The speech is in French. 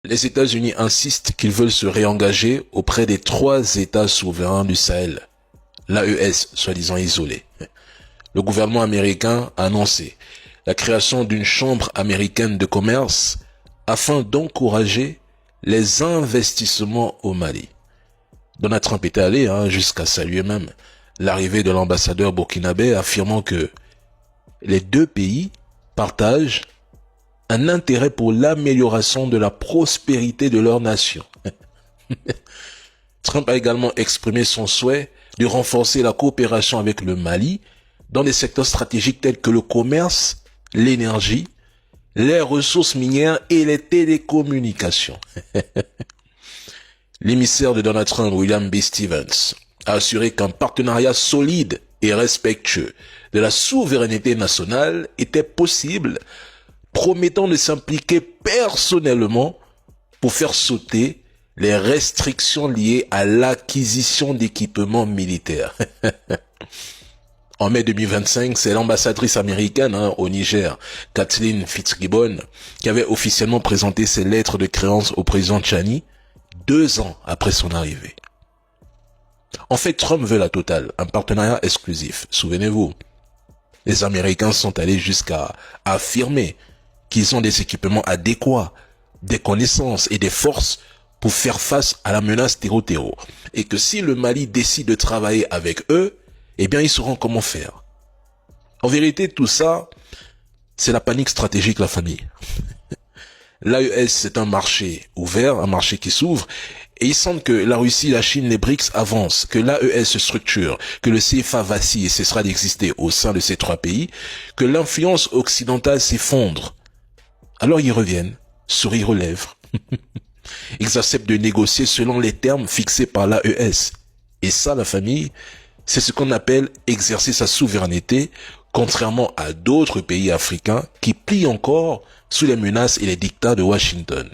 Les États-Unis insistent qu'ils veulent se réengager auprès des 3 États souverains du Sahel, l'AES soi-disant isolé. Le gouvernement américain a annoncé la création d'une chambre américaine de commerce afin d'encourager les investissements au Mali. Donald Trump était allé jusqu'à saluer même l'arrivée de l'ambassadeur burkinabé, affirmant que les 2 pays partagent un intérêt pour l'amélioration de la prospérité de leur nation. Trump a également exprimé son souhait de renforcer la coopération avec le Mali dans des secteurs stratégiques tels que le commerce, l'énergie, les ressources minières et les télécommunications. L'émissaire de Donald Trump, William B. Stevens, a assuré qu'un partenariat solide et respectueux de la souveraineté nationale était possible, promettant de s'impliquer personnellement pour faire sauter les restrictions liées à l'acquisition d'équipements militaires. En mai 2025, c'est l'ambassadrice américaine au Niger, Kathleen Fitzgibbon, qui avait officiellement présenté ses lettres de créance au président Tchani 2 ans après son arrivée. En fait, Trump veut la totale, un partenariat exclusif. Souvenez-vous, les Américains sont allés jusqu'à affirmer qu'ils ont des équipements adéquats, des connaissances et des forces pour faire face à la menace terreau-terreau. Et que si le Mali décide de travailler avec eux, eh bien ils sauront comment faire. En vérité, tout ça, c'est la panique stratégique, la famille. L'AES, c'est un marché ouvert, un marché qui s'ouvre, et il semble que la Russie, la Chine, les BRICS avancent, que l'AES se structure, que le CFA vacille et cessera d'exister au sein de ces 3 pays, que l'influence occidentale s'effondre. Alors ils reviennent, sourire aux lèvres. Ils acceptent de négocier selon les termes fixés par l'AES. Et ça, la famille, c'est ce qu'on appelle exercer sa souveraineté, contrairement à d'autres pays africains qui plient encore sous les menaces et les dictats de Washington.